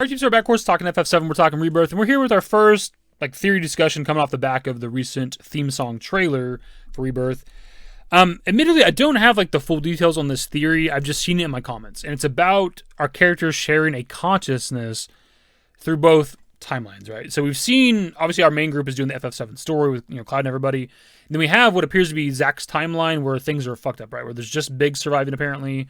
Our teams are back, of course, talking FF7, we're talking Rebirth, and we're here with our first theory discussion coming off the back of the recent theme song trailer for Rebirth. Admittedly, I don't have the full details on this theory. I've just seen it in my comments, and it's about our characters sharing a consciousness through both timelines, right? So we've seen, obviously, our main group is doing the FF7 story with Cloud and everybody, and then we have what appears to be Zack's timeline where things are fucked up, right? Where there's just Big surviving apparently.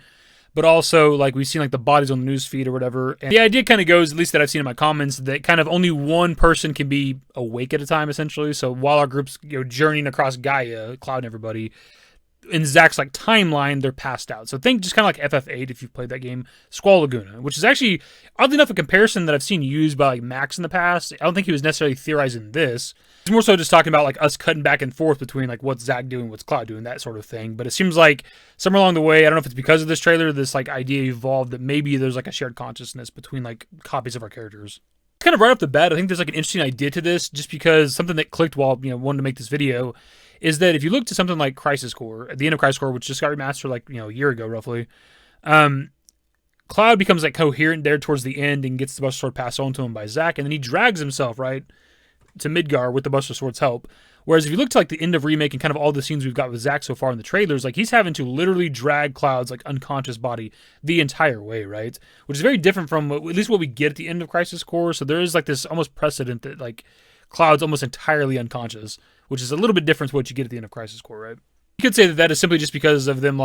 But also, we've seen, the bodies on the news feed or whatever. And the idea kind of goes, at least that I've seen in my comments, that kind of only one person can be awake at a time, essentially. So while our group's, journeying across Gaia, Cloud and everybody, in Zack's, timeline, they're passed out. So think just kind of like FF8, if you've played that game, Squall Laguna, which is actually, oddly enough, a comparison that I've seen used by, Max in the past. I don't think he was necessarily theorizing this. It's more so just talking about, us cutting back and forth between, what's Zack doing, what's Cloud doing, that sort of thing. But it seems like somewhere along the way, I don't know if it's because of this trailer, this, idea evolved that maybe there's, a shared consciousness between, copies of our characters. Kind of right off the bat, I think there's, an interesting idea to this, just because something that clicked while, wanting to make this video is that if you look to something like Crisis Core, at the end of Crisis Core, which just got remastered, a year ago, roughly, Cloud becomes, coherent there towards the end and gets the Buster Sword passed on to him by Zack, and then he drags himself, right, to Midgar with the Buster Sword's help. Whereas if you look to, the end of Remake and kind of all the scenes we've got with Zack so far in the trailers, he's having to literally drag Cloud's, unconscious body the entire way, right? Which is very different from at least what we get at the end of Crisis Core. So there is, this almost precedent that, Cloud's almost entirely unconscious, which is a little bit different to what you get at the end of Crisis Core, right? You could say that is simply just because of them,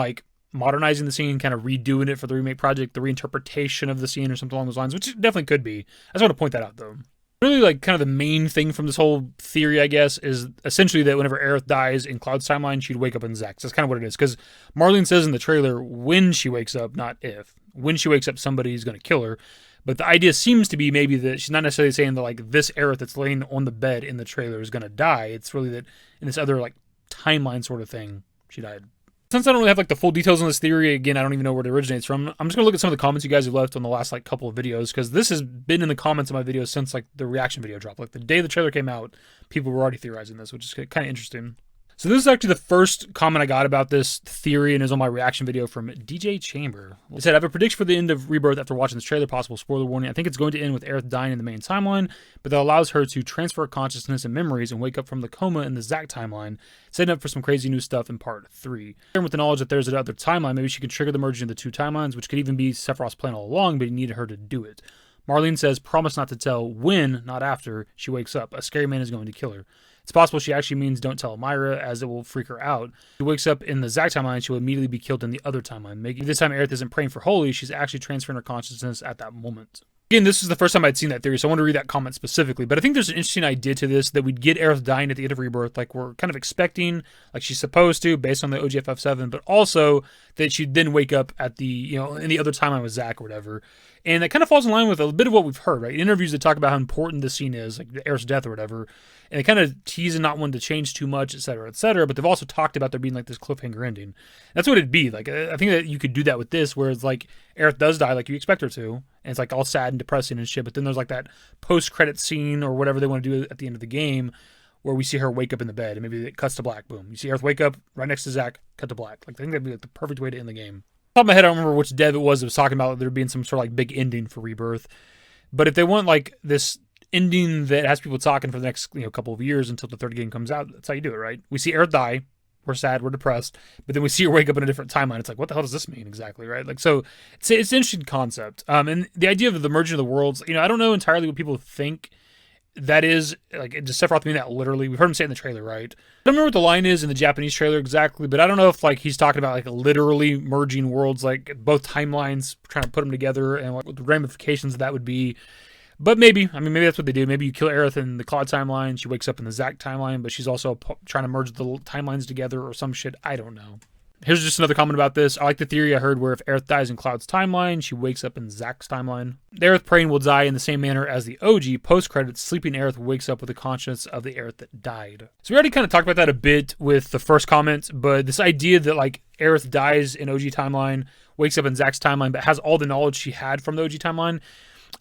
modernizing the scene, kind of redoing it for the remake project, the reinterpretation of the scene or something along those lines, which it definitely could be. I just want to point that out, though. Really, kind of the main thing from this whole theory, I guess, is essentially that whenever Aerith dies in Cloud's timeline, she'd wake up in Zack's. That's kind of what it is, because Marlene says in the trailer when she wakes up, not if. When she wakes up, somebody's going to kill her. But the idea seems to be maybe that she's not necessarily saying that, this Aerith that's laying on the bed in the trailer is going to die. It's really that in this other, timeline sort of thing, she died. Since I don't really have, the full details on this theory, again, I don't even know where it originates from, I'm just going to look at some of the comments you guys have left on the last, couple of videos, because this has been in the comments of my videos since, the reaction video dropped. The day the trailer came out, people were already theorizing this, which is kind of interesting. So this is actually the first comment I got about this theory, and is on my reaction video from DJ Chamber. It said, I have a prediction for the end of Rebirth after watching this trailer, possible spoiler warning. I think it's going to end with Aerith dying in the main timeline, but that allows her to transfer consciousness and memories and wake up from the coma in the Zack timeline, setting up for some crazy new stuff in part 3. And with the knowledge that there's another timeline, maybe she could trigger the merging of the two timelines, which could even be Sephiroth's plan all along, but he needed her to do it. Marlene says, promise not to tell when, not after, she wakes up. A scary man is going to kill her. It's possible she actually means don't tell Myra, as it will freak her out. If she wakes up in the Zack timeline, she will immediately be killed in the other timeline. Maybe this time Aerith isn't praying for holy, she's actually transferring her consciousness at that moment. Again, this is the first time I'd seen that theory, so I want to read that comment specifically. But I think there's an interesting idea to this, that we'd get Aerith dying at the end of Rebirth, we're kind of expecting, she's supposed to, based on the OG FF7, but also that she'd then wake up at the, in the other timeline with Zack or whatever. And that kind of falls in line with a bit of what we've heard, right? In interviews that talk about how important this scene is, the Aerith's death or whatever. And they kind of tease and not wanting to change too much, et cetera, but they've also talked about there being this cliffhanger ending. That's what it'd be. I think that you could do that with this, where it's Aerith does die like you expect her to, and it's all sad and depressing and shit, but then there's that post-credit scene or whatever they want to do at the end of the game, where we see her wake up in the bed, and maybe it cuts to black, boom. You see Aerith wake up right next to Zack, cut to black. I think that'd be the perfect way to end the game. Off the top of my head, I don't remember which dev it was that was talking about there being some sort of big ending for Rebirth. But if they want this ending that has people talking for the next couple of years until the third game comes out, that's how you do it, right? We see Aerith die, we're sad, we're depressed, but then we see her wake up in a different timeline. It's what the hell does this mean exactly, right? So it's an interesting concept. And the idea of the merging of the worlds, I don't know entirely what people think that is, does Sephiroth mean that literally? We've heard him say it in the trailer, right? I don't remember what the line is in the Japanese trailer exactly, but I don't know if he's talking about literally merging worlds, both timelines, trying to put them together, and what the ramifications of that would be. But maybe, maybe that's what they do. Maybe you kill Aerith in the Cloud timeline, she wakes up in the Zack timeline, but she's also trying to merge the timelines together or some shit. I don't know. Here's just another comment about this. I like the theory I heard where if Aerith dies in Cloud's timeline, she wakes up in Zack's timeline. The Aerith praying will die in the same manner as the OG. Post-credits, sleeping Aerith wakes up with the conscience of the Aerith that died. So we already kind of talked about that a bit with the first comment, but this idea that Aerith dies in OG timeline, wakes up in Zack's timeline, but has all the knowledge she had from the OG timeline,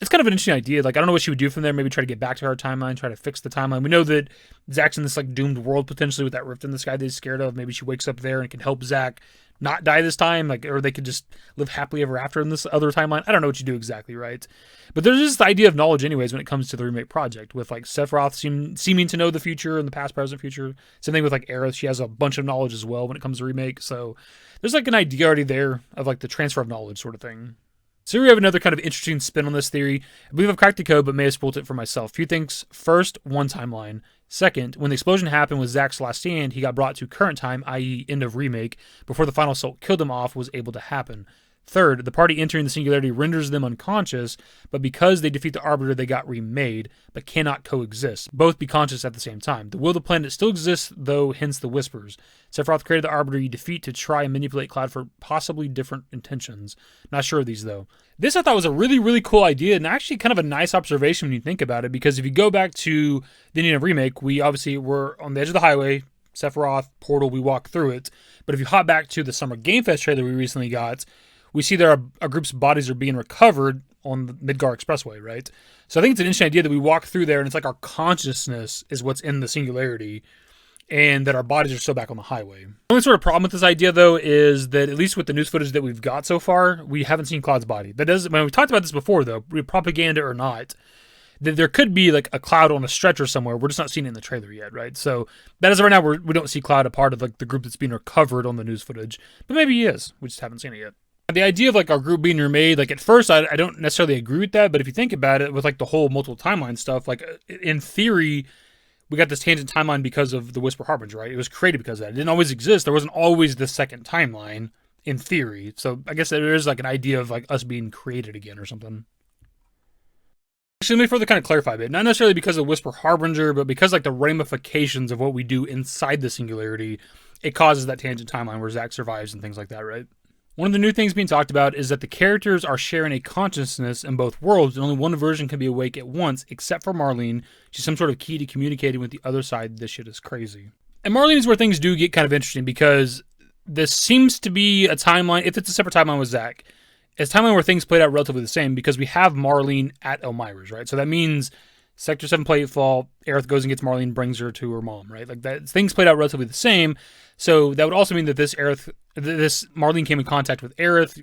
it's kind of an interesting idea. Like, I don't know what she would do from there. Maybe try to get back to her timeline, try to fix the timeline. We know that Zack's in this like doomed world potentially with that rift in the sky that he's scared of. Maybe she wakes up there and can help Zack not die this time, like, or they could just live happily ever after in this other timeline. I don't know what you do exactly, right? But there's just the idea of knowledge anyways when it comes to the remake project, with like Sephiroth seeming to know the future and the past, present, future. Same thing with like Aerith. She has a bunch of knowledge as well when it comes to remake. So there's like an idea already there of like the transfer of knowledge sort of thing. So here we have another kind of interesting spin on this theory. I believe I've cracked the code, but may have spoiled it for myself. A few things. First, one timeline. Second, when the explosion happened with Zack's last stand, he got brought to current time, i.e. end of remake, before the final assault killed him off was able to happen. Third, the party entering the singularity renders them unconscious, but because they defeat the Arbiter, they got remade, but cannot coexist. Both be conscious at the same time. The will of the planet still exists, though, hence the whispers. Sephiroth created the Arbiter you defeat to try and manipulate Cloud for possibly different intentions. Not sure of these, though. This I thought was a really, really cool idea, and actually kind of a nice observation when you think about it, because if you go back to the ending of remake, we obviously were on the edge of the highway, Sephiroth, portal, we walk through it. But if you hop back to the Summer Game Fest trailer we recently got, we see there are a group's bodies are being recovered on the Midgar Expressway, right? So I think it's an interesting idea that we walk through there and it's like our consciousness is what's in the singularity and that our bodies are still back on the highway. The only sort of problem with this idea, though, is that at least with the news footage that we've got so far, we haven't seen Cloud's body. That doesn't, when we talked about this before, though, propaganda or not, that there could be like a Cloud on a stretcher somewhere. We're just not seeing it in the trailer yet, right? So that is right now we don't see Cloud a part of like the group that's being recovered on the news footage, but maybe he is. We just haven't seen it yet. The idea of like our group being remade, like at first I don't necessarily agree with that, but if you think about it with like the whole multiple timeline stuff, like in theory, we got this tangent timeline because of the Whisper Harbinger, right? It was created because of that. It didn't always exist. There wasn't always the second timeline in theory. So I guess there is like an idea of like us being created again or something. Actually, let me further kind of clarify a bit. Not necessarily because of Whisper Harbinger, but because like the ramifications of what we do inside the singularity, it causes that tangent timeline where Zack survives and things like that, right? One of the new things being talked about is that the characters are sharing a consciousness in both worlds, and only one version can be awake at once, except for Marlene. She's some sort of key to communicating with the other side. This shit is crazy. And Marlene is where things do get kind of interesting, because this seems to be a timeline, if it's a separate timeline with Zack, it's a timeline where things played out relatively the same, because we have Marlene at Elmira's, right? So that means Sector 7 Platefall, Aerith goes and gets Marlene, brings her to her mom, right? Like that, things played out relatively the same. So that would also mean that this Marlene came in contact with Aerith,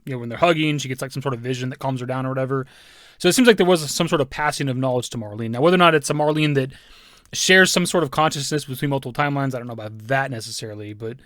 when they're hugging, she gets like some sort of vision that calms her down or whatever. So it seems like there was some sort of passing of knowledge to Marlene. Now, whether or not it's a Marlene that shares some sort of consciousness between multiple timelines, I don't know about that necessarily, but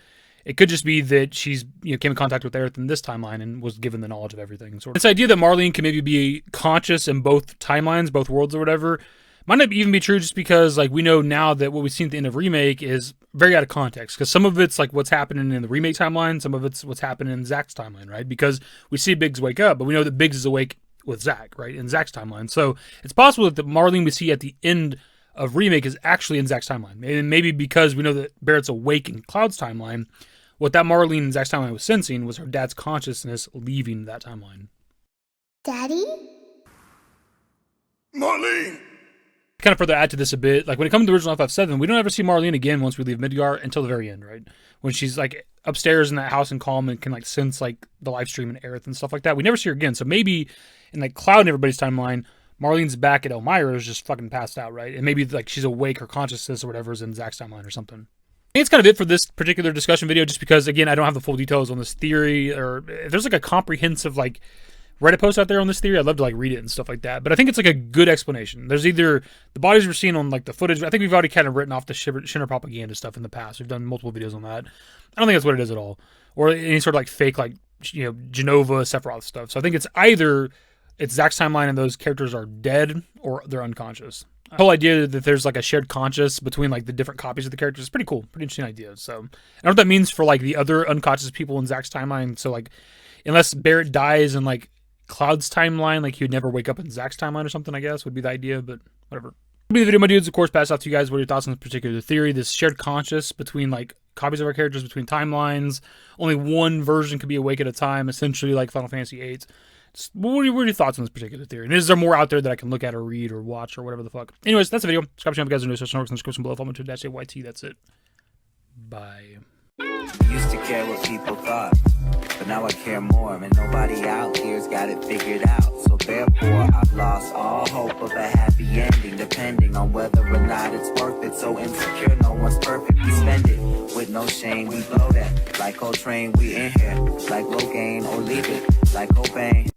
it could just be that she's came in contact with Aerith in this timeline and was given the knowledge of everything. Sort of. This idea that Marlene can maybe be conscious in both timelines, both worlds or whatever, might not even be true, just because like we know now that what we've seen at the end of remake is very out of context, because some of it's like what's happening in the remake timeline, some of it's what's happening in Zack's timeline, right? Because we see Biggs wake up, but we know that Biggs is awake with Zack, right, in Zack's timeline. So it's possible that the Marlene we see at the end of remake is actually in Zack's timeline, and maybe because we know that Barrett's awake in Cloud's timeline, what that Marlene in Zack's timeline was sensing was her dad's consciousness leaving that timeline. Daddy? Marlene! Kind of further add to this a bit, like when it comes to the original FF7, we don't ever see Marlene again once we leave Midgar until the very end, right? When she's like upstairs in that house in Calm and can like sense like the live stream and Aerith and stuff like that. We never see her again. So maybe in like Cloud and everybody's timeline, Marlene's back at Elmira's just fucking passed out, right? And maybe like she's awake, her consciousness or whatever is in Zack's timeline or something. I think it's kind of it for this particular discussion video, just because again, I don't have the full details on this theory, or if there's like a comprehensive like Reddit post out there on this theory, I'd love to like read it and stuff like that. But I think it's like a good explanation. There's either the bodies we're seeing on like the footage. I think we've already kind of written off the Shinra propaganda stuff in the past. We've done multiple videos on that. I don't think that's what it is at all, or any sort of like fake like Genova Sephiroth stuff. So I think it's either it's Zack's timeline and those characters are dead, or they're unconscious. The whole idea that there's like a shared conscious between like the different copies of the characters is pretty cool, pretty interesting idea. So I don't know what that means for like the other unconscious people in Zack's timeline. So like unless Barrett dies in like Cloud's timeline, like he would never wake up in Zack's timeline or something, I guess would be the idea, but whatever. That'll be the video, my dudes. Of course, pass out to you guys what are your thoughts on this particular theory, this shared conscious between like copies of our characters between timelines. Only one version can be awake at a time, essentially like Final Fantasy VIII. What are your thoughts on this particular theory? And is there more out there that I can look at or read or watch or whatever the fuck? Anyways, that's the video. Subscribe to the channel if you guys are new. Search networks in the description below. Follow me to -AYT. That's it. Bye. Used to care what people thought, but now I care more. And nobody out here's got it figured out. So therefore I've lost all hope of a happy ending, depending on whether or not it's worth it. So insecure, no one's perfect. We spend it with no shame, we blow that like Coltrane. We in here like Logain, or leave it like Cobain.